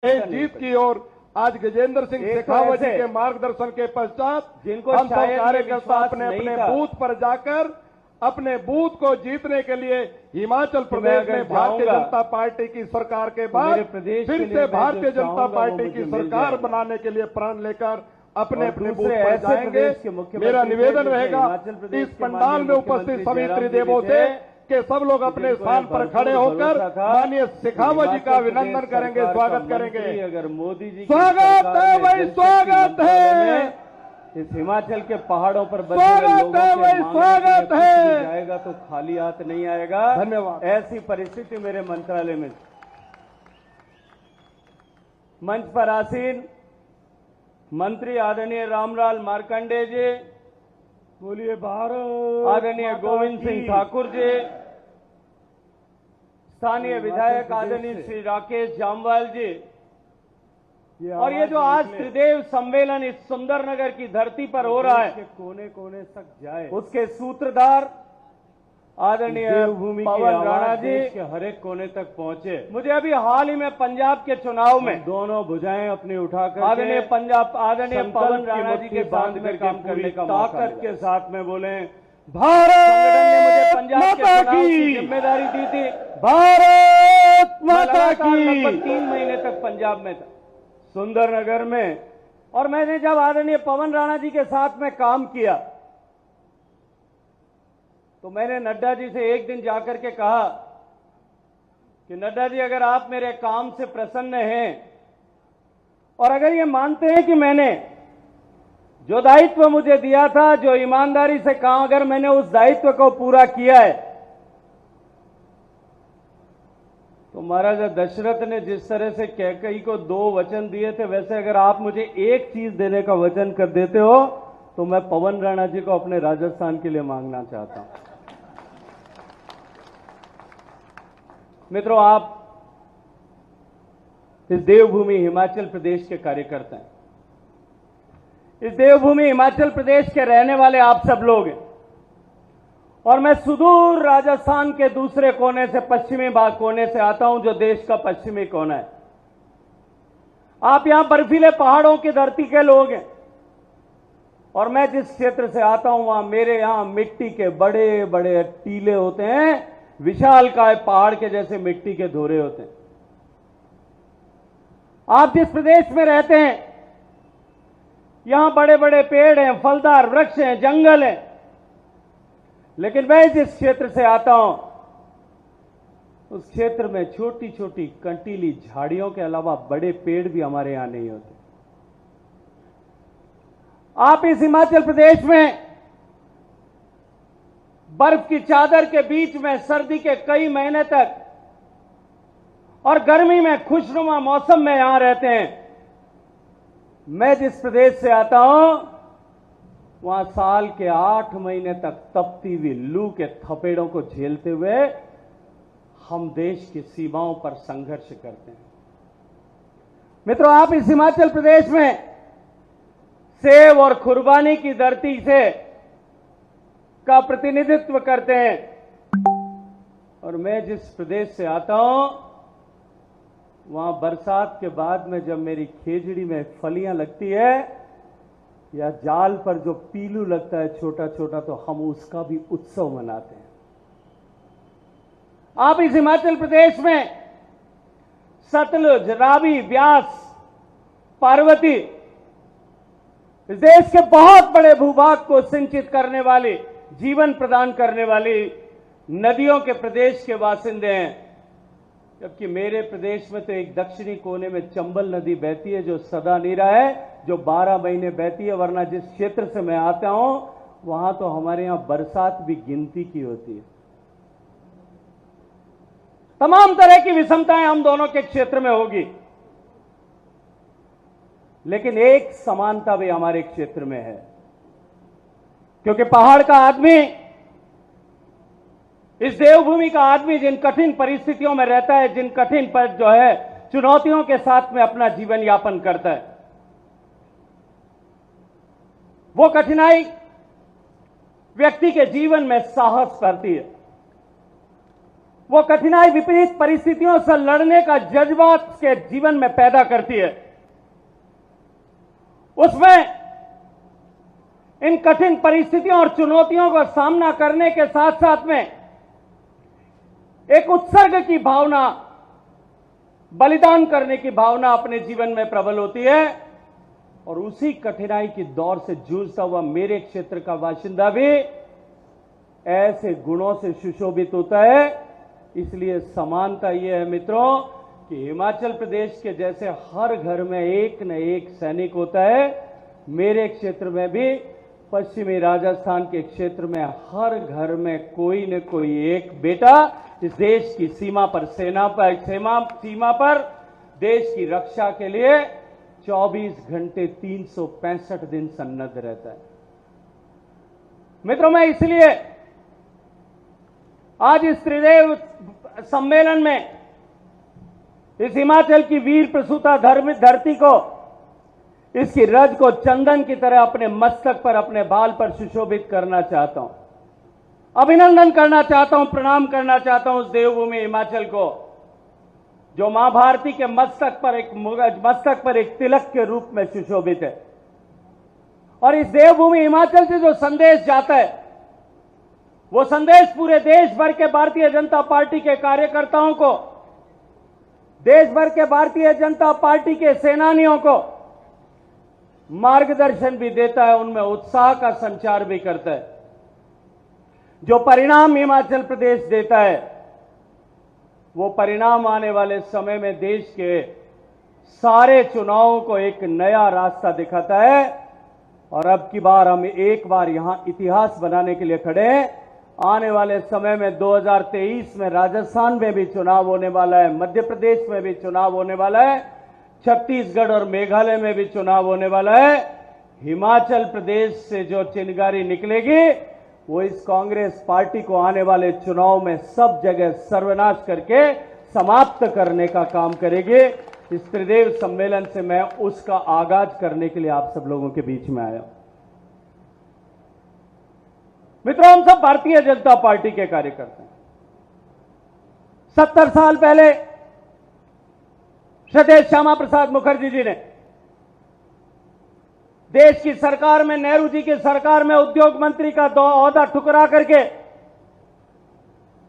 जीत की ओर आज गजेंद्र सिंह शेखावत जी के मार्गदर्शन के पश्चात जिनको हम सब शायद कार्यकर्ता विश्वास अपने नहीं अपने था बूथ पर जाकर अपने बूथ को जीतने के लिए हिमाचल प्रदेश में भारतीय जनता पार्टी की सरकार के बाद फिर से भारतीय जनता पार्टी की सरकार बनाने के लिए प्रण लेकर अपने अपने बूथ पर जाएंगे। मेरा निवेदन रहेगा इस पंडाल में उपस्थित सभी त्रिदेवों से कि सब लोग अपने स्थान पर खड़े होकर माननीय शेखावत जी का अभिनंदन करेंगे, स्वागत करेंगे। अगर मोदी जी स्वागत है भाई, स्वागत है। इस हिमाचल के पहाड़ों पर स्वागत है भाई, स्वागत है। जाएगा तो खाली हाथ नहीं आएगा। धन्यवाद। ऐसी परिस्थिति मेरे मंत्रालय में। मंच पर आसीन मंत्री आदरणीय रामलाल मार्कंडे जी, बोलिए भारत। आदरणीय गोविंद सिंह ठाकुर जी, स्थानीय विधायक आदरणीय श्री राकेश जामवाल जी, और ये जो आज त्रिदेव सम्मेलन इस सुंदरनगर की धरती पर हो रहा है, कोने कोने तक जाए, उसके सूत्रधार आदरणीय देवभूमि पवन राणा जी के हर एक कोने तक पहुंचे। मुझे अभी हाल ही में पंजाब के चुनाव में दोनों भुजाएं अपनी उठाकर आदरणीय पवन राणा जी के बांध साथ में में काम करने का मौका ताकत मिला। के साथ में बोले संगठन ने मुझे भारत पंजाब के माता चुनाव की की, जिम्मेदारी दी थी। भारत माता लगातार लगभग की। 3 महीने तक पंजाब में था, सुंदरनगर में, और मैंने जब आदरणीय पवन राणा जी के साथ में काम किया तो मैंने नड्डा जी से एक दिन जाकर के कहा कि नड्डा जी, अगर आप मेरे काम से प्रसन्न हैं और अगर ये मानते हैं कि मैंने जो दायित्व मुझे दिया था, जो ईमानदारी से काम, अगर मैंने उस दायित्व को पूरा किया है, तो महाराजा दशरथ ने जिस तरह से कैकेयी को 2 वचन दिए थे, वैसे अगर आप मुझे एक चीज देने का वचन कर देते हो तो मैं पवन राणा जी को अपने राजस्थान के लिए मांगना चाहता हूं। मित्रों, आप इस देवभूमि हिमाचल प्रदेश के कार्यकर्ता हैं। इस देवभूमि हिमाचल प्रदेश के रहने वाले आप सब लोग हैं, और मैं सुदूर राजस्थान के दूसरे कोने से, पश्चिमी भाग कोने से आता हूं, जो देश का पश्चिमी कोना है। आप यहां बर्फीले पहाड़ों की धरती के लोग हैं, और मैं जिस क्षेत्र से आता हूं वहां मेरे यहां मिट्टी के बड़े बड़े टीले होते हैं, विशालकाय पहाड़ के जैसे मिट्टी के धोरे होते हैं। आप जिस प्रदेश में रहते हैं यहां बड़े बड़े पेड़ हैं, फलदार वृक्ष हैं, जंगल हैं, लेकिन मैं जिस क्षेत्र से आता हूं उस क्षेत्र में छोटी छोटी कंटीली झाड़ियों के अलावा बड़े पेड़ भी हमारे यहां नहीं होते। आप इस हिमाचल प्रदेश में बर्फ की चादर के बीच में सर्दी के कई महीने तक और गर्मी में खुशनुमा मौसम में यहां रहते हैं। मैं जिस प्रदेश से आता हूं वहां साल के 8 महीने तक तपती हुई लू के थपेड़ों को झेलते हुए हम देश की सीमाओं पर संघर्ष करते हैं। मित्रों, आप इस हिमाचल प्रदेश में सेब और खुरबानी की धरती से का प्रतिनिधित्व करते हैं, और मैं जिस प्रदेश से आता हूं वहां बरसात के बाद में जब मेरी खेजड़ी में फलियां लगती है या जाल पर जो पीलू लगता है छोटा छोटा, तो हम उसका भी उत्सव मनाते हैं। आप इस हिमाचल प्रदेश में सतलुज, रावी, ब्यास, पार्वती, इस देश के बहुत बड़े भूभाग को सिंचित करने वाली, जीवन प्रदान करने वाली नदियों के प्रदेश के बासिंदे हैं। जबकि मेरे प्रदेश में तो एक दक्षिणी कोने में चंबल नदी बहती है जो सदा नीरा है, जो 12 महीने बहती है, वरना जिस क्षेत्र से मैं आता हूं वहां तो हमारे यहां बरसात भी गिनती की होती है। तमाम तरह की विषमताएं हम दोनों के क्षेत्र में होगी, लेकिन एक समानता भी हमारे क्षेत्र में है, क्योंकि पहाड़ का आदमी, इस देवभूमि का आदमी जिन कठिन परिस्थितियों में रहता है, जिन कठिन पर जो है चुनौतियों के साथ में अपना जीवन यापन करता है, वो कठिनाई व्यक्ति के जीवन में साहस भरती है। वो कठिनाई विपरीत परिस्थितियों से लड़ने का जज्बा के जीवन में पैदा करती है। उसमें इन कठिन परिस्थितियों और चुनौतियों का सामना करने के साथ साथ में एक उत्सर्ग की भावना, बलिदान करने की भावना अपने जीवन में प्रबल होती है। और उसी कठिनाई की दौर से जूझता हुआ मेरे क्षेत्र का बाशिंदा भी ऐसे गुणों से सुशोभित होता है। इसलिए समानता यह है मित्रों कि हिमाचल प्रदेश के जैसे हर घर में एक न एक सैनिक होता है, मेरे क्षेत्र में भी पश्चिमी राजस्थान के क्षेत्र में हर घर में कोई न कोई एक बेटा इस देश की सीमा पर सीमा पर देश की रक्षा के लिए 24 घंटे 365 दिन सन्नद्ध रहता है। मित्रों, मैं इसलिए आज इस त्रिदेव सम्मेलन में इस हिमाचल की वीर प्रसूता धरती को, इसकी रज को चंदन की तरह अपने मस्तक पर, अपने बाल पर सुशोभित करना चाहता हूं, अभिनंदन करना चाहता हूं, प्रणाम करना चाहता हूं उस देवभूमि हिमाचल को जो मां भारती के मस्तक पर एक तिलक के रूप में सुशोभित है। और इस देवभूमि हिमाचल से जो संदेश जाता है, वो संदेश पूरे देश भर के भारतीय जनता पार्टी के कार्यकर्ताओं को, देश भर के भारतीय जनता पार्टी के सेनानियों को मार्गदर्शन भी देता है, उनमें उत्साह का संचार भी करता है। जो परिणाम हिमाचल प्रदेश देता है, वो परिणाम आने वाले समय में देश के सारे चुनावों को एक नया रास्ता दिखाता है। और अब की बार हम एक बार यहां इतिहास बनाने के लिए खड़े हैं। आने वाले समय में 2023 में राजस्थान में भी चुनाव होने वाला है, मध्य प्रदेश में भी चुनाव होने वाला है, छत्तीसगढ़ और मेघालय में भी चुनाव होने वाला है। हिमाचल प्रदेश से जो चिंगारी निकलेगी वो इस कांग्रेस पार्टी को आने वाले चुनाव में सब जगह सर्वनाश करके समाप्त करने का काम करेगी। इस त्रिदेव सम्मेलन से मैं उसका आगाज करने के लिए आप सब लोगों के बीच में आया। मित्रों, हम सब भारतीय जनता पार्टी के कार्यकर्ता हैं। 70 साल पहले श्रद्धेय श्यामा प्रसाद मुखर्जी जी ने देश की सरकार में, नेहरू जी की सरकार में उद्योग मंत्री का ओहदा ठुकरा करके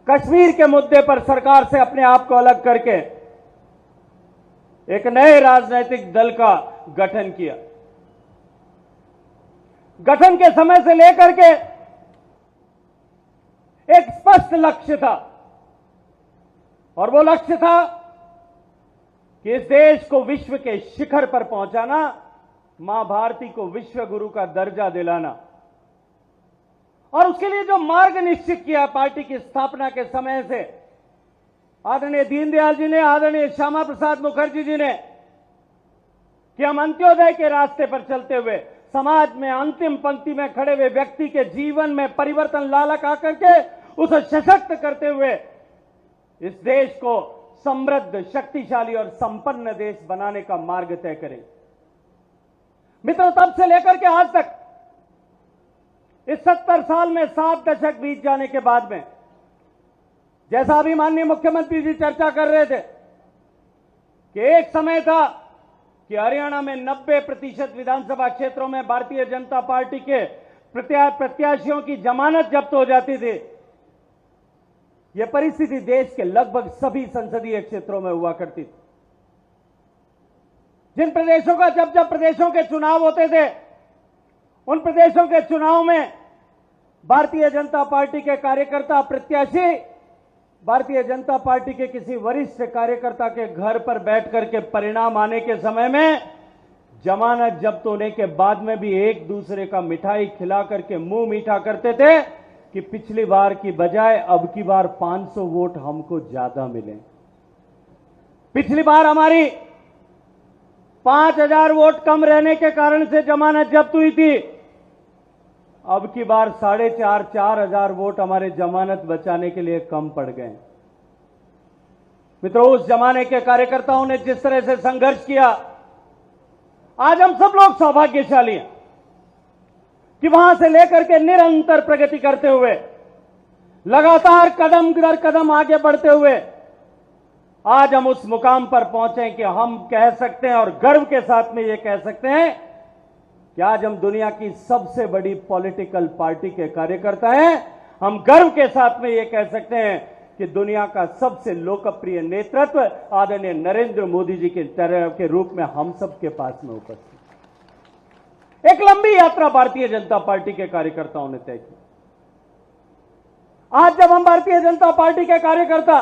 कश्मीर के मुद्दे पर सरकार से अपने आप को अलग करके एक नए राजनीतिक दल का गठन किया। गठन के समय से लेकर के एक स्पष्ट लक्ष्य था, और वो लक्ष्य था कि इस देश को विश्व के शिखर पर पहुंचाना, मां भारती को विश्व गुरु का दर्जा दिलाना। और उसके लिए जो मार्ग निश्चित किया पार्टी की स्थापना के समय से आदरणीय दीनदयाल जी ने, आदरणीय श्यामा प्रसाद मुखर्जी जी ने, कि हम अंत्योदय के रास्ते पर चलते हुए समाज में अंतिम पंक्ति में खड़े हुए व्यक्ति के जीवन में परिवर्तन ला कर के उसे सशक्त करते हुए इस देश को समृद्ध, शक्तिशाली और संपन्न देश बनाने का मार्ग तय करें। मित्रों, तब से लेकर के आज तक इस 70 साल में 7 दशक बीत जाने के बाद में, जैसा अभी माननीय मुख्यमंत्री जी चर्चा कर रहे थे कि एक समय था कि हरियाणा में 90% विधानसभा क्षेत्रों में भारतीय जनता पार्टी के प्रत्याशियों की जमानत जब्त हो जाती थी। यह परिस्थिति देश के लगभग सभी संसदीय क्षेत्रों में हुआ करती थी। जिन प्रदेशों का जब प्रदेशों के चुनाव होते थे, उन प्रदेशों के चुनाव में भारतीय जनता पार्टी के कार्यकर्ता प्रत्याशी भारतीय जनता पार्टी के किसी वरिष्ठ कार्यकर्ता के घर पर बैठ करके परिणाम आने के समय में जमानत जब्त होने के बाद में भी एक दूसरे का मिठाई खिला करके मुंह मीठा करते थे कि पिछली बार की बजाय अब की बार 500 वोट हमको ज्यादा मिले। पिछली बार हमारी 5000 वोट कम रहने के कारण से जमानत जब्त हुई थी, अब की बार 4,500 वोट हमारे जमानत बचाने के लिए कम पड़ गए। मित्रों, उस जमाने के कार्यकर्ताओं ने जिस तरह से संघर्ष किया, आज हम सब लोग सौभाग्यशाली हैं कि वहां से लेकर के निरंतर प्रगति करते हुए लगातार कदम दर कदम आगे बढ़ते हुए आज हम उस मुकाम पर पहुंचे कि हम कह सकते हैं और गर्व के साथ में यह कह सकते हैं कि आज हम दुनिया की सबसे बड़ी पॉलिटिकल पार्टी के कार्यकर्ता हैं। हम गर्व के साथ में यह कह सकते हैं कि दुनिया का सबसे लोकप्रिय नेतृत्व आदरणीय नरेंद्र मोदी जी के तरह के रूप में हम सबके पास में उपस्थित। एक लंबी यात्रा भारतीय जनता पार्टी के कार्यकर्ताओं ने तय की। आज जब हम भारतीय जनता पार्टी के कार्यकर्ता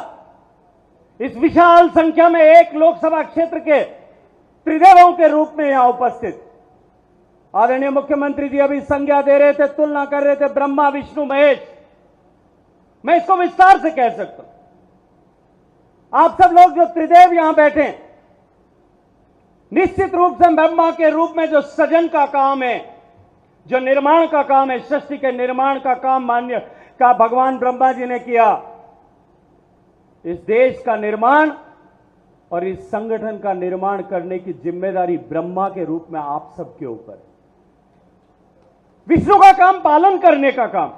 इस विशाल संख्या में एक लोकसभा क्षेत्र के त्रिदेवों के रूप में यहां उपस्थित, आदरणीय मुख्यमंत्री जी अभी संज्ञा दे रहे थे, तुलना कर रहे थे ब्रह्मा विष्णु महेश। मैं इसको विस्तार से कह सकता हूं। आप सब लोग जो त्रिदेव यहां बैठे, निश्चित रूप से ब्रह्मा के रूप में जो सृजन का काम है, जो निर्माण का काम है, सृष्टि के निर्माण का काम मान्य का भगवान ब्रह्मा जी ने किया। इस देश का निर्माण और इस संगठन का निर्माण करने की जिम्मेदारी ब्रह्मा के रूप में आप सबके ऊपर है। विष्णु का काम पालन करने का काम,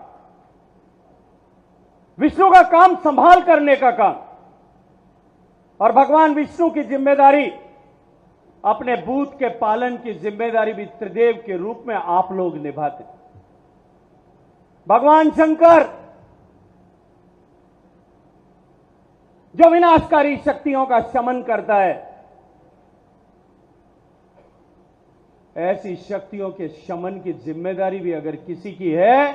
विष्णु का काम संभाल करने का काम, और भगवान विष्णु की जिम्मेदारी अपने भूत के पालन की जिम्मेदारी भी त्रिदेव के रूप में आप लोग निभाते। भगवान शंकर जो विनाशकारी शक्तियों का शमन करता है, ऐसी शक्तियों के शमन की जिम्मेदारी भी अगर किसी की है,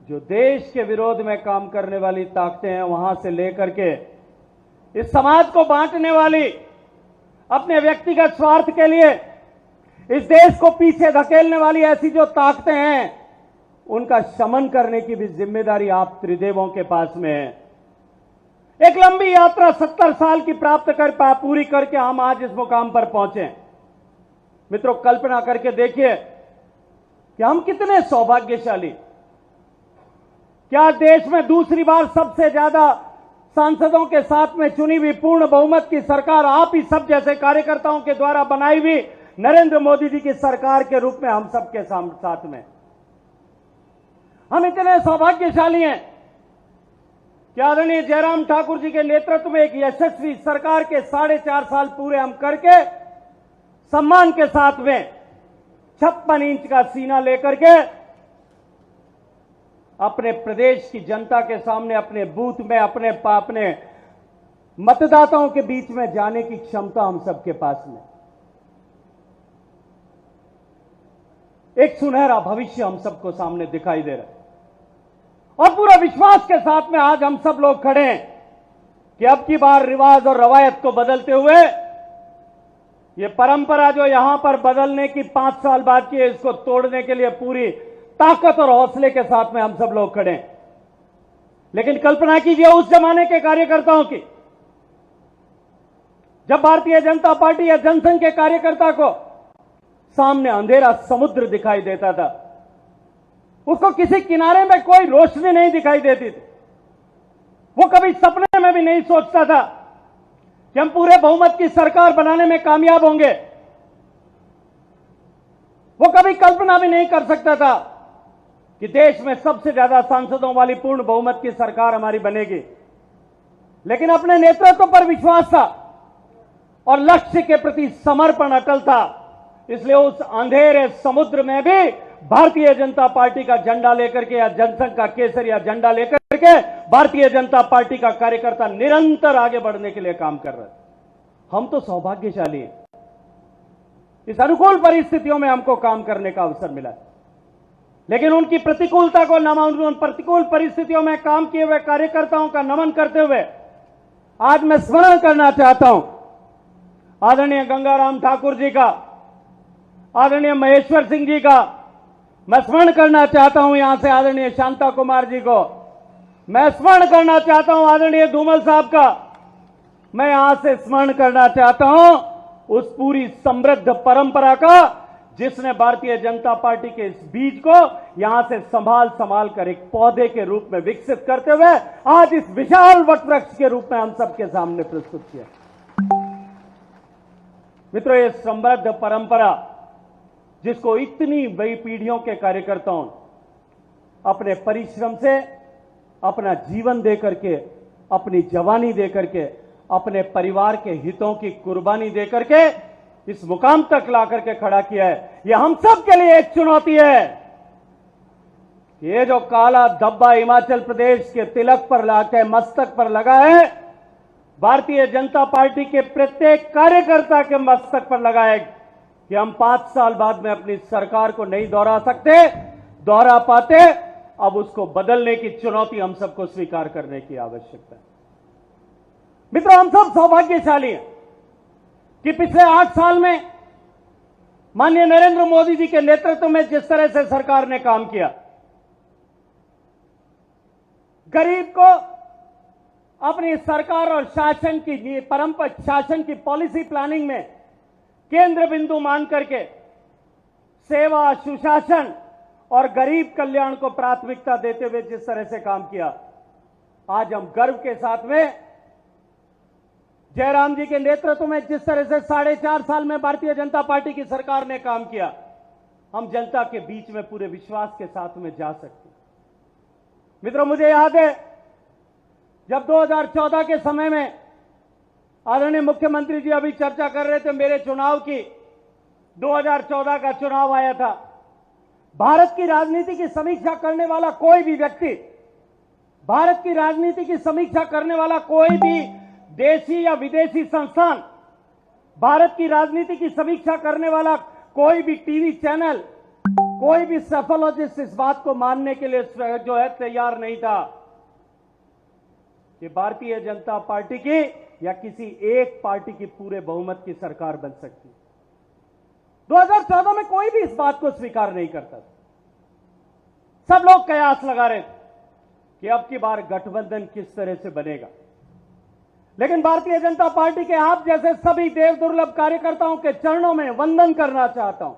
जो देश के विरोध में काम करने वाली ताकतें हैं, वहां से लेकर के इस समाज को बांटने वाली, अपने व्यक्तिगत स्वार्थ के लिए इस देश को पीछे धकेलने वाली ऐसी जो ताकतें हैं, उनका शमन करने की भी जिम्मेदारी आप त्रिदेवों के पास में है। एक लंबी यात्रा 70 साल की पूरी करके हम आज इस मुकाम पर पहुंचे। मित्रों, कल्पना करके देखिए कि हम कितने सौभाग्यशाली। क्या देश में दूसरी बार सबसे ज्यादा सांसदों के साथ में चुनी हुई पूर्ण बहुमत की सरकार आप ही सब जैसे कार्यकर्ताओं के द्वारा बनाई हुई नरेंद्र मोदी जी की सरकार के रूप में हम सबके साथ में। हम इतने सौभाग्यशाली हैं कि आदरणीय जयराम ठाकुर जी के नेतृत्व में एक यशस्वी सरकार के 4.5 साल पूरे हम करके सम्मान के साथ में 56 इंच का सीना लेकर के अपने प्रदेश की जनता के सामने, अपने बूथ में, अपने मतदाताओं के बीच में जाने की क्षमता हम सबके पास में। एक सुनहरा भविष्य हम सबको सामने दिखाई दे रहा है और पूरा विश्वास के साथ में आज हम सब लोग खड़े हैं कि अब की बार रिवाज और रवायत को बदलते हुए ये परंपरा जो यहां पर बदलने की 5 साल बाद की है, इसको तोड़ने के लिए पूरी ताकत और हौसले के साथ में हम सब लोग खड़े हैं। लेकिन कल्पना कीजिए उस जमाने के कार्यकर्ताओं की, जब भारतीय जनता पार्टी या जनसंघ के कार्यकर्ता को सामने अंधेरा समुद्र दिखाई देता था, उसको किसी किनारे में कोई रोशनी नहीं दिखाई देती थी। वो कभी सपने में भी नहीं सोचता था कि हम पूरे बहुमत की सरकार बनाने में कामयाब होंगे। वो कभी कल्पना भी नहीं कर सकता था कि देश में सबसे ज्यादा सांसदों वाली पूर्ण बहुमत की सरकार हमारी बनेगी। लेकिन अपने नेतृत्व पर विश्वास था और लक्ष्य के प्रति समर्पण अटल था, इसलिए उस अंधेरे समुद्र में भी भारतीय जनता पार्टी का झंडा लेकर के या जनसंघ का केसरिया झंडा लेकर के भारतीय जनता पार्टी का कार्यकर्ता निरंतर आगे बढ़ने के लिए काम कर रहे हैं। हम तो सौभाग्यशाली हैं, इस अनुकूल परिस्थितियों में हमको काम करने का अवसर मिला। लेकिन उनकी प्रतिकूलता को उन प्रतिकूल परिस्थितियों में काम किए हुए कार्यकर्ताओं का नमन करते हुए आज मैं स्मरण करना चाहता हूं आदरणीय गंगाराम ठाकुर जी का, आदरणीय महेश्वर सिंह जी का। मैं स्मरण करना चाहता हूं यहां से आदरणीय शांता कुमार जी को। मैं स्मरण करना चाहता हूं आदरणीय धूमल साहब का। मैं यहां से स्मरण करना चाहता हूं उस पूरी समृद्ध परंपरा का जिसने भारतीय जनता पार्टी के इस बीज को यहां से संभाल कर एक पौधे के रूप में विकसित करते हुए आज इस विशाल वटवृक्ष के रूप में हम सबके सामने प्रस्तुत किया। मित्रों, ये समृद्ध परंपरा जिसको इतनी बड़ी पीढ़ियों के कार्यकर्ताओं अपने परिश्रम से, अपना जीवन दे करके, अपनी जवानी दे करके, अपने परिवार के हितों की कुर्बानी दे करके इस मुकाम तक ला करके खड़ा किया है। यह हम सब के लिए एक चुनौती है। ये जो काला धब्बा हिमाचल प्रदेश के तिलक पर लाके मस्तक पर लगा है, भारतीय जनता पार्टी के प्रत्येक कार्यकर्ता के मस्तक पर लगा है कि हम 5 साल बाद में अपनी सरकार को नहीं दोहरा पाते। अब उसको बदलने की चुनौती हम सबको स्वीकार करने की आवश्यकता है। मित्रों, हम सब सौभाग्यशाली हैं कि पिछले 8 साल में माननीय नरेंद्र मोदी जी के नेतृत्व में जिस तरह से सरकार ने काम किया, गरीब को अपनी सरकार और शासन की पॉलिसी प्लानिंग में केंद्र बिंदु मान करके सेवा, सुशासन और गरीब कल्याण को प्राथमिकता देते हुए जिस तरह से काम किया, आज हम गर्व के साथ में जयराम जी के नेतृत्व में जिस तरह से 4.5 साल में भारतीय जनता पार्टी की सरकार ने काम किया, हम जनता के बीच में पूरे विश्वास के साथ में जा सकते हैं। मित्रों, मुझे याद है जब 2014 के समय में आदरणीय मुख्यमंत्री जी अभी चर्चा कर रहे थे मेरे चुनाव की, 2014 का चुनाव आया था। भारत की राजनीति की समीक्षा करने वाला कोई भी व्यक्ति, भारत की राजनीति की समीक्षा करने वाला कोई भी देशी या विदेशी संस्थान, भारत की राजनीति की समीक्षा करने वाला कोई भी टीवी चैनल, कोई भी सेफोलॉजिस्ट इस बात को मानने के लिए जो है तैयार नहीं था कि भारतीय जनता पार्टी की या किसी एक पार्टी की पूरे बहुमत की सरकार बन सकती। 2014 में कोई भी इस बात को स्वीकार नहीं करता था। सब लोग कयास लगा रहे थे कि अब की बार गठबंधन किस तरह से बनेगा। लेकिन भारतीय जनता पार्टी के आप जैसे सभी देव दुर्लभ कार्यकर्ताओं के चरणों में वंदन करना चाहता हूं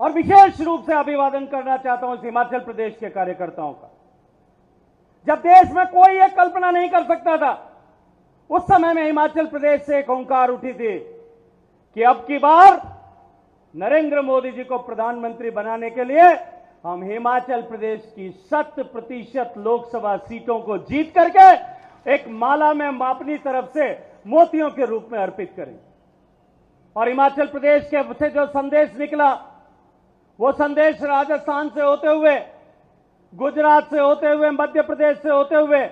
और विशेष रूप से अभिवादन करना चाहता हूं इस हिमाचल प्रदेश के कार्यकर्ताओं का। जब देश में कोई यह कल्पना नहीं कर सकता था, उस समय में हिमाचल प्रदेश से एक ओंकार उठी थी कि अब की बार नरेंद्र मोदी जी को प्रधानमंत्री बनाने के लिए हम हिमाचल प्रदेश की 100% लोकसभा सीटों को जीत करके एक माला में अपनी तरफ से मोतियों के रूप में अर्पित करें। और हिमाचल प्रदेश के से जो संदेश निकला, वो संदेश राजस्थान से होते हुए, गुजरात से होते हुए, मध्य प्रदेश से होते हुए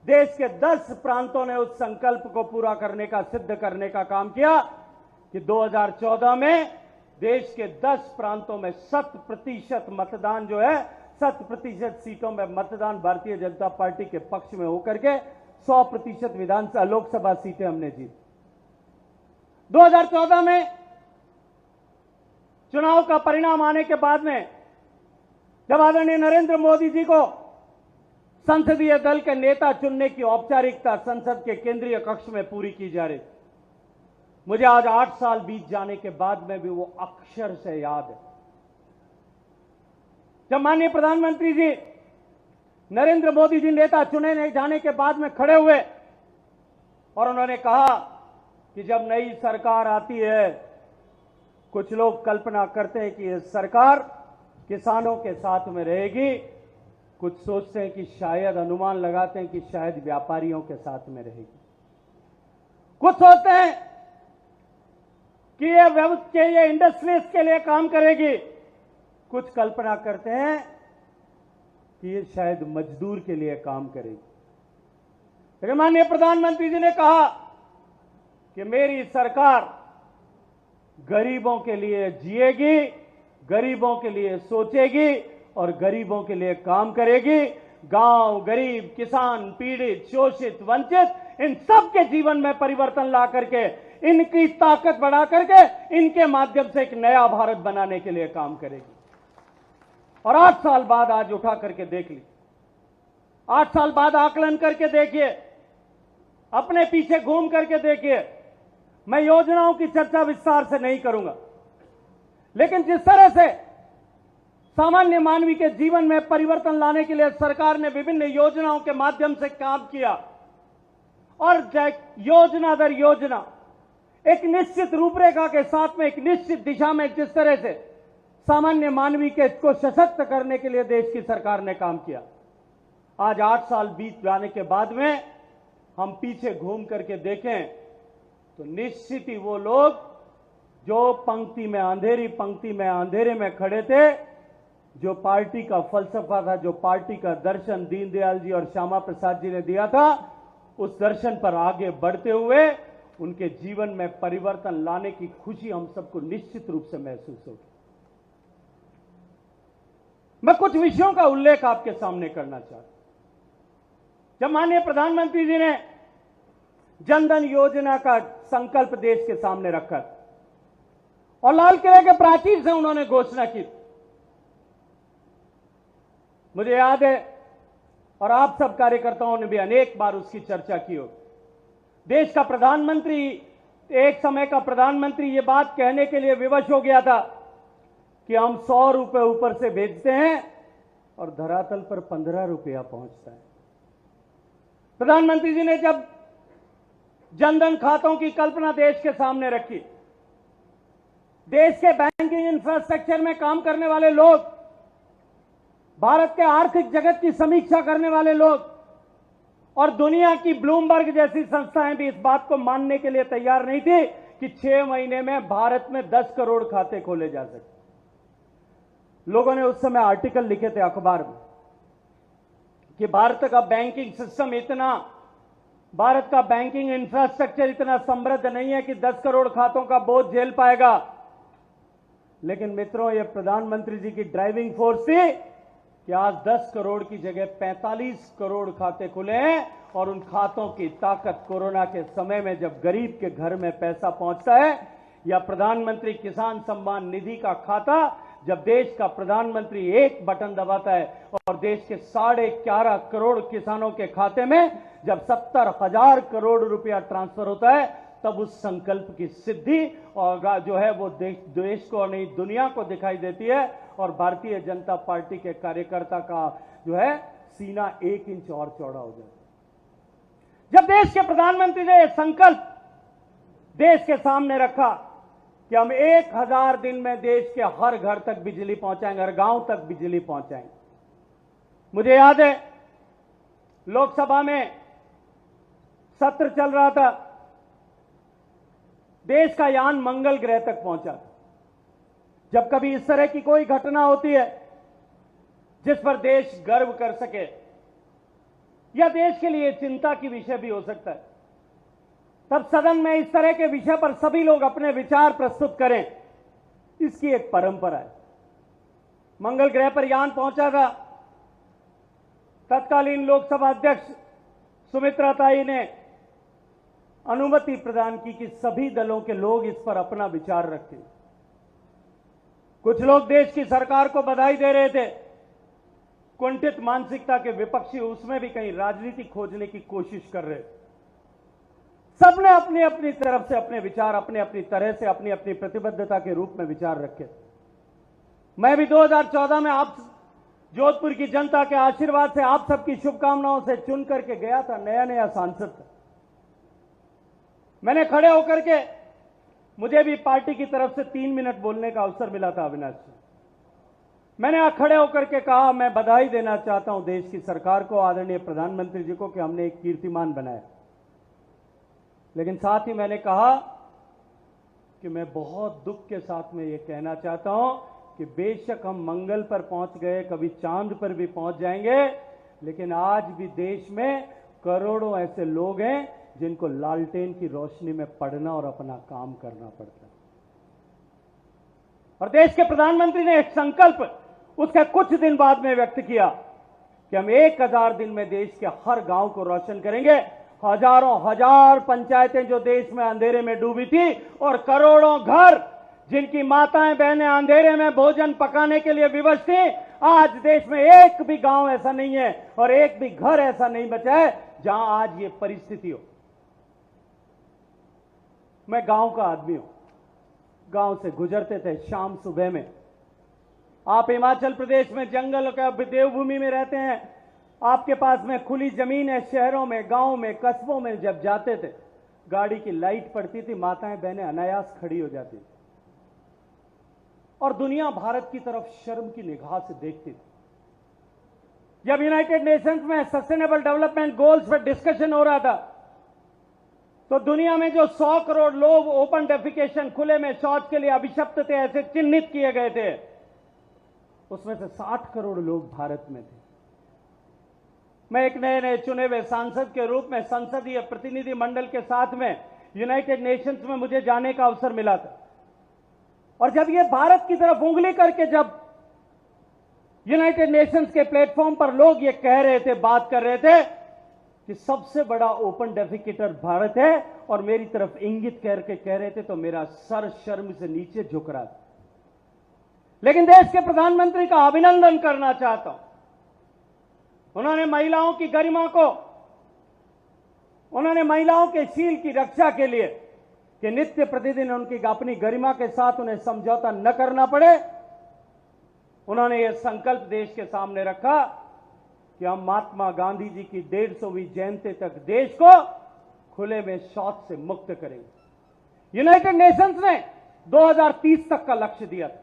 देश के 10 प्रांतों ने उस संकल्प को पूरा करने का, सिद्ध करने का काम किया कि 2014 में देश के 10 प्रांतों में 100% मतदान जो है, 100% सीटों में मतदान भारतीय जनता पार्टी के पक्ष में होकर के 100% विधानसभा लोकसभा सीटें हमने जीती। 2014 में चुनाव का परिणाम आने के बाद में जब आदरणीय नरेंद्र मोदी जी को संसदीय दल के नेता चुनने की औपचारिकता संसद के केंद्रीय कक्ष में पूरी की जा रही, मुझे आज 8 साल बीत जाने के बाद में भी वो अक्षर से याद है। जब माननीय प्रधानमंत्री जी नरेंद्र मोदी जी नेता चुने जाने के बाद में खड़े हुए और उन्होंने कहा कि जब नई सरकार आती है, कुछ लोग कल्पना करते हैं कि यह सरकार किसानों के साथ में रहेगी, कुछ सोचते हैं कि शायद, अनुमान लगाते हैं कि शायद व्यापारियों के साथ में रहेगी, कुछ सोचते हैं कि ये इंडस्ट्रीज के लिए काम करेगी, कुछ कल्पना करते हैं कि ये शायद मजदूर के लिए काम करेगी। लेकिन माननीय प्रधानमंत्री जी ने कहा कि मेरी सरकार गरीबों के लिए जिएगी, गरीबों के लिए सोचेगी और गरीबों के लिए काम करेगी। गांव, गरीब, किसान, पीड़ित, शोषित, वंचित, इन सब के जीवन में परिवर्तन ला करके, इनकी ताकत बढ़ा करके, इनके माध्यम से एक नया भारत बनाने के लिए काम करेगी। और 8 साल बाद आज उठा करके देख ली, 8 साल बाद आकलन करके देखिए, अपने पीछे घूम करके देखिए। मैं योजनाओं की चर्चा विस्तार से नहीं करूंगा, लेकिन जिस तरह से सामान्य मानवी के जीवन में परिवर्तन लाने के लिए सरकार ने विभिन्न योजनाओं के माध्यम से काम किया और योजना दर योजना एक निश्चित रूपरेखा के साथ में, एक निश्चित दिशा में जिस तरह से सामान्य मानवी के को सशक्त करने के लिए देश की सरकार ने काम किया, आज 8 साल बीत जाने के बाद में हम पीछे घूम करके देखें तो निश्चित ही वो लोग जो पंक्ति में अंधेरे में खड़े थे, जो पार्टी का फलसफा था, जो पार्टी का दर्शन दीनदयाल जी और श्यामा प्रसाद जी ने दिया था, उस दर्शन पर आगे बढ़ते हुए उनके जीवन में परिवर्तन लाने की खुशी हम सबको निश्चित रूप से महसूस होगी। मैं कुछ विषयों का उल्लेख आपके सामने करना चाहता हूं। जब माननीय प्रधानमंत्री जी ने जनधन योजना का संकल्प देश के सामने रखा और लाल किले के प्राचीर से उन्होंने घोषणा की, मुझे याद है और आप सब कार्यकर्ताओं ने भी अनेक बार उसकी चर्चा की हो। देश का प्रधानमंत्री, एक समय का प्रधानमंत्री ये बात कहने के लिए विवश हो गया था कि हम 100 रुपए ऊपर से भेजते हैं और धरातल पर 15 रुपया पहुंचता है। प्रधानमंत्री जी ने जब जनधन खातों की कल्पना देश के सामने रखी, देश के बैंकिंग इंफ्रास्ट्रक्चर में काम करने वाले लोग, भारत के आर्थिक जगत की समीक्षा करने वाले लोग और दुनिया की ब्लूमबर्ग जैसी संस्थाएं भी इस बात को मानने के लिए तैयार नहीं थी कि 6 महीने में भारत में 10 करोड़ खाते खोले जा सकते। लोगों ने उस समय आर्टिकल लिखे थे अखबार में कि भारत का बैंकिंग सिस्टम भारत का बैंकिंग इंफ्रास्ट्रक्चर इतना समृद्ध नहीं है कि 10 करोड़ खातों का बोझ झेल पाएगा। लेकिन मित्रों, यह प्रधानमंत्री जी की ड्राइविंग फोर्स थी कि आज 10 करोड़ की जगह 45 करोड़ खाते खुले हैं और उन खातों की ताकत कोरोना के समय में जब गरीब के घर में पैसा पहुंचता है, या प्रधानमंत्री किसान सम्मान निधि का खाता जब देश का प्रधानमंत्री एक बटन दबाता है और देश के 11.5 करोड़ किसानों के खाते में जब 70,000 करोड़ रुपया ट्रांसफर होता है, तब उस संकल्प की सिद्धि और जो है वो देश को और नहीं दुनिया को दिखाई देती है और भारतीय जनता पार्टी के कार्यकर्ता का जो है सीना 1 इंच और चौड़ा हो जाता है। जब देश के प्रधानमंत्री ने यह संकल्प देश के सामने रखा कि हम 1000 दिन में देश के हर घर तक बिजली पहुंचाएंगे, हर गांव तक बिजली पहुंचाएंगे। मुझे याद है लोकसभा में सत्र चल रहा था, देश का यान मंगल ग्रह तक पहुंचा था। जब कभी इस तरह की कोई घटना होती है जिस पर देश गर्व कर सके या देश के लिए चिंता की विषय भी हो सकता है, तब सदन में इस तरह के विषय पर सभी लोग अपने विचार प्रस्तुत करें, इसकी एक परंपरा है। मंगल ग्रह पर यान पहुंचा था। तत्कालीन लोकसभा अध्यक्ष सुमित्रा ताई ने अनुमति प्रदान की कि सभी दलों के लोग इस पर अपना विचार रखें। कुछ लोग देश की सरकार को बधाई दे रहे थे। कुंठित मानसिकता के विपक्षी उसमें भी कहीं राजनीति खोजने की कोशिश कर रहे थे। सबने अपनी अपनी तरफ से अपने विचार अपने अपनी तरह से अपनी अपनी प्रतिबद्धता के रूप में विचार रखे। मैं भी 2014 में आप जोधपुर की जनता के आशीर्वाद से, आप सबकी शुभकामनाओं से चुन करके गया था, नया सांसद था। मैंने खड़े होकर के, मुझे भी पार्टी की तरफ से 3 मिनट बोलने का अवसर मिला था अविनाश जी। मैंने खड़े होकर के कहा, मैं बधाई देना चाहता हूं देश की सरकार को, आदरणीय प्रधानमंत्री जी को कि हमने एक कीर्तिमान बनाया। लेकिन साथ ही मैंने कहा कि मैं बहुत दुख के साथ में यह कहना चाहता हूं कि बेशक हम मंगल पर पहुंच गए, कभी चांद पर भी पहुंच जाएंगे, लेकिन आज भी देश में करोड़ों ऐसे लोग हैं जिनको लालटेन की रोशनी में पढ़ना और अपना काम करना पड़ता है। और देश के प्रधानमंत्री ने एक संकल्प उसके कुछ दिन बाद में व्यक्त किया कि हम 1000 दिन में देश के हर गांव को रोशन करेंगे। हजारों हजार पंचायतें जो देश में अंधेरे में डूबी थी और करोड़ों घर जिनकी माताएं बहनें अंधेरे में भोजन पकाने के लिए विवश थी, आज देश में एक भी गांव ऐसा नहीं है और एक भी घर ऐसा नहीं बचा है जहां आज ये परिस्थिति हो। मैं गांव का आदमी हूं, गांव से गुजरते थे शाम सुबह में। आप हिमाचल प्रदेश में जंगल का देवभूमि में रहते हैं, आपके पास में खुली जमीन है। शहरों में, गांव में, कस्बों में जब जाते थे, गाड़ी की लाइट पड़ती थी, माताएं बहनें अनायास खड़ी हो जाती थी और दुनिया भारत की तरफ शर्म की निगाह से देखती थी। जब यूनाइटेड नेशंस में सस्टेनेबल डेवलपमेंट गोल्स पर डिस्कशन हो रहा था, तो दुनिया में जो 100 करोड़ लोग ओपन डेफिकेशन, खुले में शौच के लिए अभिशप्त थे, ऐसे चिन्हित किए गए थे, उसमें से 60 करोड़ लोग भारत में थे। मैं एक नए नए चुने हुए सांसद के रूप में संसदीय प्रतिनिधि मंडल के साथ में यूनाइटेड नेशंस में मुझे जाने का अवसर मिला था, और जब ये भारत की तरफ उंगली करके जब यूनाइटेड नेशंस के प्लेटफॉर्म पर लोग ये कह रहे थे, बात कर रहे थे कि सबसे बड़ा ओपन डेफिकेटर भारत है, और मेरी तरफ इंगित करके कह रहे थे, तो मेरा सर शर्म से नीचे झुक रहा था। लेकिन देश के प्रधानमंत्री का अभिनंदन करना चाहता हूं। उन्होंने महिलाओं की गरिमा को, उन्होंने महिलाओं के शील की रक्षा के लिए कि नित्य प्रतिदिन उनकी अपनी गरिमा के साथ उन्हें समझौता न करना पड़े, उन्होंने यह संकल्प देश के सामने रखा कि हम महात्मा गांधी जी की 150वीं जयंती तक देश को खुले में शौच से मुक्त करेंगे। यूनाइटेड नेशंस ने 2030 तक का लक्ष्य दिया था,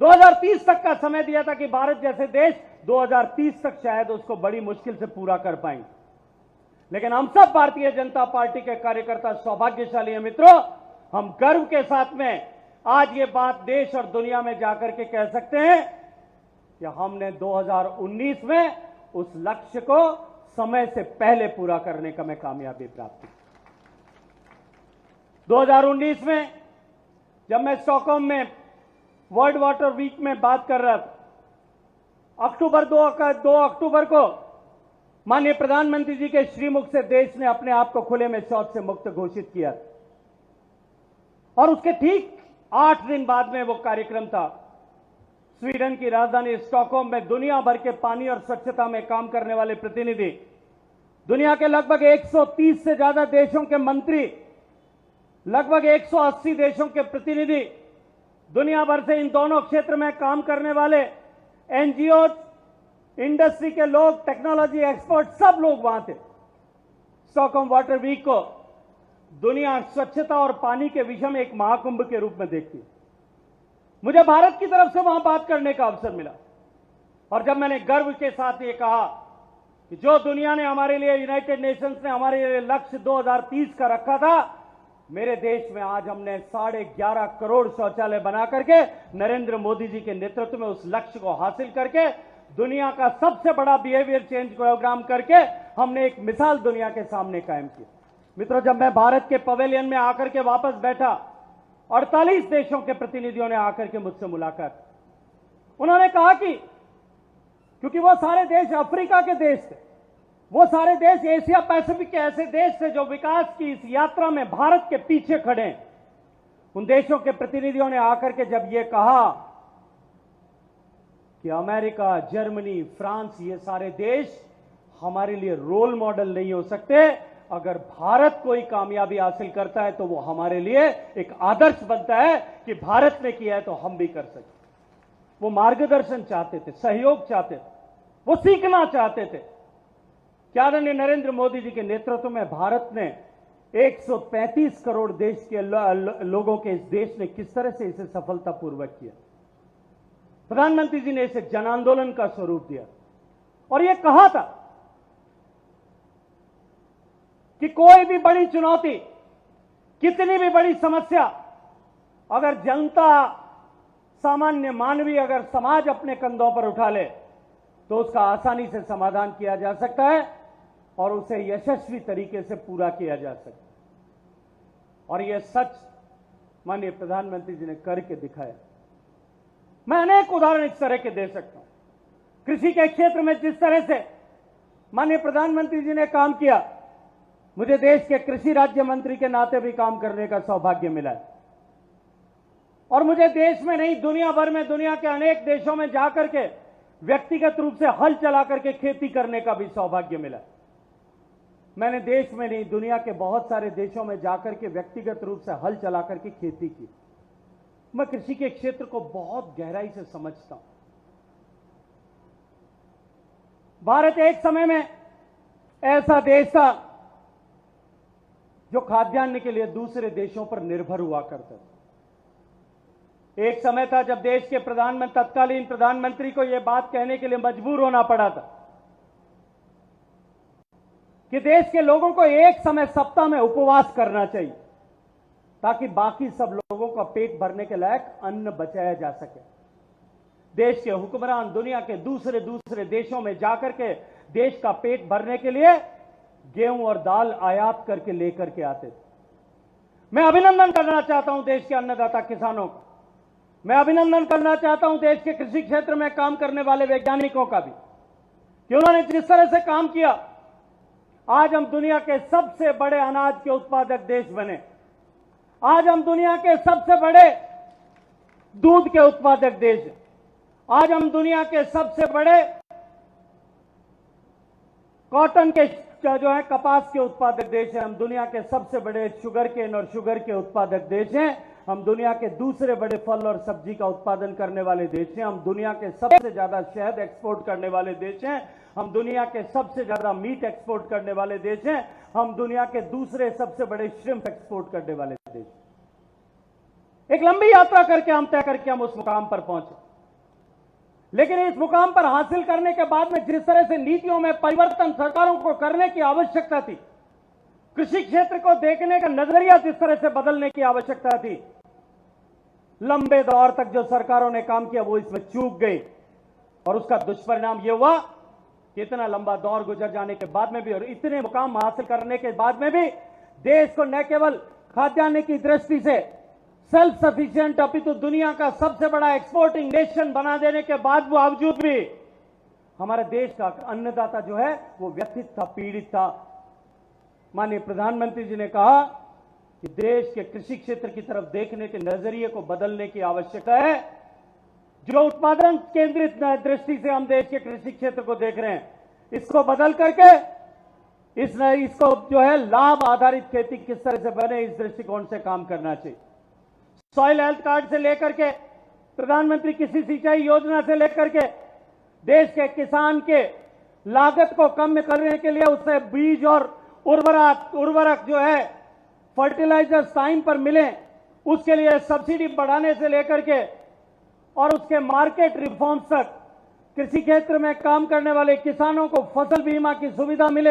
2030 तक का समय दिया था कि भारत जैसे देश 2030 तक शायद उसको बड़ी मुश्किल से पूरा कर पाएंगे। लेकिन हम सब भारतीय जनता पार्टी के कार्यकर्ता सौभाग्यशाली हैं मित्रों, हम गर्व के साथ में आज ये बात देश और दुनिया में जाकर के कह सकते हैं कि हमने 2019 में उस लक्ष्य को समय से पहले पूरा करने का मैं कामयाबी प्राप्त की। 2019 में जब मैं स्टॉकहोम में वर्ल्ड वाटर वीक में बात कर रहा था, अक्टूबर 2 अक्टूबर को माननीय प्रधानमंत्री जी के श्रीमुख से देश ने अपने आप को खुले में शौच से मुक्त घोषित किया, और उसके ठीक 8 दिन बाद में वो कार्यक्रम था स्वीडन की राजधानी स्टॉकहोम में। दुनिया भर के पानी और स्वच्छता में काम करने वाले प्रतिनिधि, दुनिया के लगभग 130 से ज्यादा देशों के मंत्री, लगभग 180 देशों के प्रतिनिधि, दुनिया भर से इन दोनों क्षेत्र में काम करने वाले एनजीओ, इंडस्ट्री के लोग, टेक्नोलॉजी एक्सपर्ट, सब लोग वहां थे। स्टॉकहोम वाटर वीक को दुनिया स्वच्छता और पानी के विषय में एक महाकुंभ के रूप में देखती है। मुझे भारत की तरफ से वहां बात करने का अवसर मिला, और जब मैंने गर्व के साथ ये कहा कि जो दुनिया ने हमारे लिए, यूनाइटेड नेशंस ने हमारे लिए लक्ष्य 2030 का रखा था, मेरे देश में आज हमने 11.5 करोड़ शौचालय बना करके नरेंद्र मोदी जी के नेतृत्व में उस लक्ष्य को हासिल करके दुनिया का सबसे बड़ा बिहेवियर चेंज प्रोग्राम करके हमने एक मिसाल दुनिया के सामने कायम की। मित्रों, जब मैं भारत के पवेलियन में आकर के वापस बैठा, 48 देशों के प्रतिनिधियों ने आकर के मुझसे मुलाकात, उन्होंने कहा कि क्योंकि वो सारे देश अफ्रीका के देश थे, वो सारे देश एशिया पैसिफिक के ऐसे देश थे जो विकास की इस यात्रा में भारत के पीछे खड़े हैं, उन देशों के प्रतिनिधियों ने आकर के जब ये कहा कि अमेरिका, जर्मनी, फ्रांस, ये सारे देश हमारे लिए रोल मॉडल नहीं हो सकते, अगर भारत कोई कामयाबी हासिल करता है तो वो हमारे लिए एक आदर्श बनता है कि भारत ने किया है तो हम भी कर सकते। वो मार्गदर्शन चाहते थे, सहयोग चाहते थे, वो सीखना चाहते थे। क्या आदरणीय नरेंद्र मोदी जी के नेतृत्व में भारत ने 135 करोड़ देश के लोगों के इस देश ने किस तरह से इसे सफलतापूर्वक किया। प्रधानमंत्री जी ने इसे जन आंदोलन का स्वरूप दिया, और यह कहा था कि कोई भी बड़ी चुनौती, कितनी भी बड़ी समस्या, अगर जनता, सामान्य मानवीय, अगर समाज अपने कंधों पर उठा ले तो उसका आसानी से समाधान किया जा सकता है और उसे यशस्वी तरीके से पूरा किया जा सकता है। और यह सच माननीय प्रधानमंत्री जी ने करके दिखाया। मैं अनेक उदाहरण इस तरह के दे सकता हूं। कृषि के क्षेत्र में जिस तरह से माननीय प्रधानमंत्री जी ने काम किया, मुझे देश के कृषि राज्य मंत्री के नाते भी काम करने का सौभाग्य मिला है, और मुझे देश में नहीं, दुनिया भर में, दुनिया के अनेक देशों में जाकर के व्यक्तिगत रूप से हल चला करके खेती करने का भी सौभाग्य मिला। मैंने देश में नहीं, दुनिया के बहुत सारे देशों में जाकर के व्यक्तिगत रूप से हल चला करके खेती की। मैं कृषि के क्षेत्र को बहुत गहराई से समझता हूं। भारत एक समय में ऐसा देश था जो खाद्यान्न के लिए दूसरे देशों पर निर्भर हुआ करता था। एक समय था जब देश के तत्कालीन प्रधानमंत्री को यह बात कहने के लिए मजबूर होना पड़ा था कि देश के लोगों को एक समय सप्ताह में उपवास करना चाहिए ताकि बाकी सब लोगों का पेट भरने के लायक अन्न बचाया जा सके। देश के हुक्मरान दुनिया के दूसरे देशों में जाकर के देश का पेट भरने के लिए गेहूं और दाल आयात करके लेकर के आते थे। मैं अभिनंदन करना चाहता हूं देश के अन्नदाता किसानों का। मैं अभिनंदन करना चाहता हूं देश के कृषि क्षेत्र में काम करने वाले वैज्ञानिकों का भी कि उन्होंने जिस तरह से काम किया, आज हम दुनिया के सबसे बड़े अनाज के उत्पादक देश बने। आज हम दुनिया के सबसे बड़े दूध के उत्पादक देश हैं। आज हम दुनिया के सबसे बड़े कॉटन के जो है कपास के उत्पादक देश हैं। हम दुनिया के सबसे बड़े शुगर केन और शुगर के उत्पादक देश हैं। हम दुनिया के दूसरे बड़े फल और सब्जी का उत्पादन करने वाले देश हैं। हम दुनिया के सबसे ज्यादा शहद एक्सपोर्ट करने वाले देश हैं। हम दुनिया के सबसे ज्यादा मीट एक्सपोर्ट करने वाले देश हैं। हम दुनिया के दूसरे सबसे बड़े श्रिम्प एक्सपोर्ट करने वाले देश। एक लंबी यात्रा करके हम तय करके हम उस मुकाम पर पहुंचे, लेकिन इस मुकाम पर हासिल करने के बाद में जिस तरह से नीतियों में परिवर्तन सरकारों को करने की आवश्यकता थी, कृषि क्षेत्र को देखने का नजरिया जिस तरह से बदलने की आवश्यकता थी, लंबे दौर तक जो सरकारों ने काम किया वो इसमें चूक गई और उसका दुष्परिणाम यह हुआ कि इतना लंबा दौर गुजर जाने के बाद में भी और इतने मुकाम हासिल करने के बाद में भी देश को न केवल खाद्यान्न की दृष्टि से सेल्फ सफिशिएंट अपितु दुनिया का सबसे बड़ा एक्सपोर्टिंग नेशन बना देने के बावजूद भी हमारे देश का अन्नदाता जो है वो व्यथित था, पीड़ित था। माननीय प्रधानमंत्री जी ने कहा कि देश के कृषि क्षेत्र की तरफ देखने के नजरिए को बदलने की आवश्यकता है। जो उत्पादन केंद्रित दृष्टि से हम देश के कृषि क्षेत्र को देख रहे हैं, इसको बदल करके इसको जो है लाभ आधारित खेती किस तरह से बने, इस दृष्टिकोण से काम करना चाहिए। सॉइल हेल्थ कार्ड से लेकर के प्रधानमंत्री कृषि सिंचाई योजना से लेकर के देश के किसान के लागत को कम करने के लिए उससे बीज और उर्वरक जो है फर्टिलाइजर टाइम पर मिले, उसके लिए सब्सिडी बढ़ाने से लेकर के और उसके मार्केट रिफॉर्म्स तक कृषि क्षेत्र में काम करने वाले किसानों को फसल बीमा की सुविधा मिले,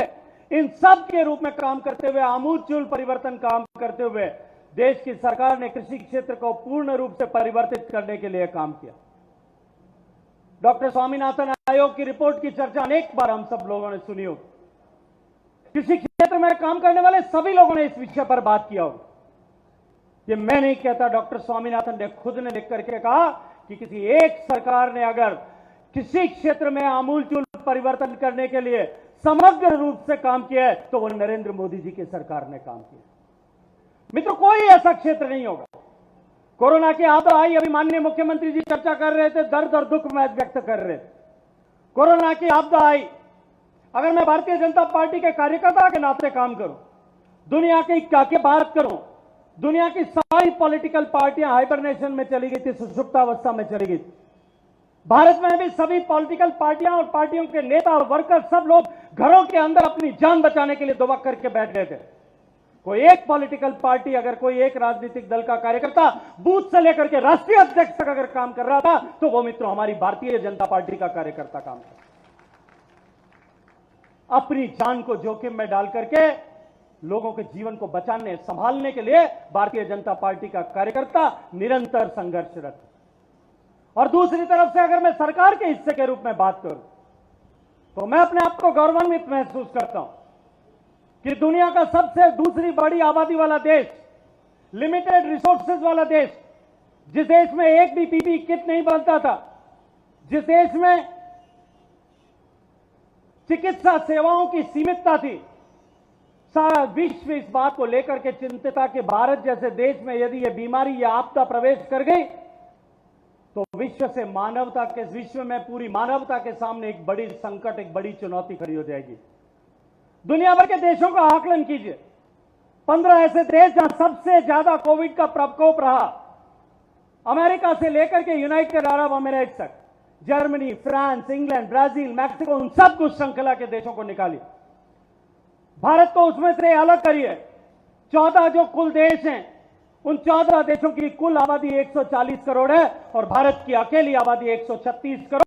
इन सब के रूप में काम करते हुए आमूलचूल परिवर्तन काम करते हुए देश की सरकार ने कृषि क्षेत्र को पूर्ण रूप से परिवर्तित करने के लिए काम किया। डॉक्टर स्वामीनाथन आयोग की रिपोर्ट की चर्चा अनेक बार हम सब लोगों ने सुनी होगी। कृषि क्षेत्र में काम करने वाले सभी लोगों ने इस विषय पर बात किया होगा। ये मैं नहीं कहता, डॉक्टर स्वामीनाथन ने खुद ने लिख करके कहा कि किसी एक सरकार ने अगर कृषि क्षेत्र में आमूलचूल परिवर्तन करने के लिए समग्र रूप से काम किया है तो वो नरेंद्र मोदी जी की सरकार ने काम किया। मित्रों, कोई ऐसा क्षेत्र नहीं होगा। कोरोना की आपदा आई, अभी माननीय मुख्यमंत्री जी चर्चा कर रहे थे, दर्द और दुख में व्यक्त कर रहे थे। कोरोना की आपदा आई, अगर मैं भारतीय जनता पार्टी के कार्यकर्ता के नाते काम करूं, दुनिया की क्या बात करूं, दुनिया की सारी पॉलिटिकल पार्टियां हाइबरनेशन में चली गई थी, सुषुप्तावस्था में चली गई थी। भारत में भी सभी पॉलिटिकल पार्टियां और पार्टियों के नेता और वर्कर सब लोग घरों के अंदर अपनी जान बचाने के लिए दुबक करके बैठ गए थे। कोई एक पॉलिटिकल पार्टी, अगर कोई एक राजनीतिक दल का कार्यकर्ता बूथ से लेकर के राष्ट्रीय अध्यक्ष तक अगर काम कर रहा था तो वो मित्रों हमारी भारतीय जनता पार्टी का कार्यकर्ता काम कर, अपनी जान को जोखिम में डाल करके लोगों के जीवन को बचाने संभालने के लिए भारतीय जनता पार्टी का कार्यकर्ता निरंतर संघर्षरत। और दूसरी तरफ से अगर मैं सरकार के हिस्से के रूप में बात करूं तो मैं अपने आप को गौरवान्वित महसूस करता हूं कि दुनिया का सबसे दूसरी बड़ी आबादी वाला देश, लिमिटेड रिसोर्सेज वाला देश, जिस देश में एक भी पीपीई किट नहीं बनता था, जिस देश में चिकित्सा सेवाओं की सीमितता थी, सारा विश्व इस बात को लेकर के चिंतित था कि भारत जैसे देश में यदि यह बीमारी या आपदा प्रवेश कर गई तो विश्व में पूरी मानवता के सामने एक बड़ी संकट, एक बड़ी चुनौती खड़ी हो जाएगी। दुनिया भर के देशों का आकलन कीजिए, 15 ऐसे देश जहां सबसे ज्यादा कोविड का प्रकोप रहा, अमेरिका से लेकर के यूनाइटेड अरब अमीरात तक, Germany, France, England, Brazil, Mexico, उन सब कुछ श्रृंखला के देशों को निकालिए, भारत को उसमें से अलग करिए। 14 जो कुल देश हैं उन 14 देशों की कुल आबादी 140 करोड़ है और भारत की अकेली आबादी 136 करोड़।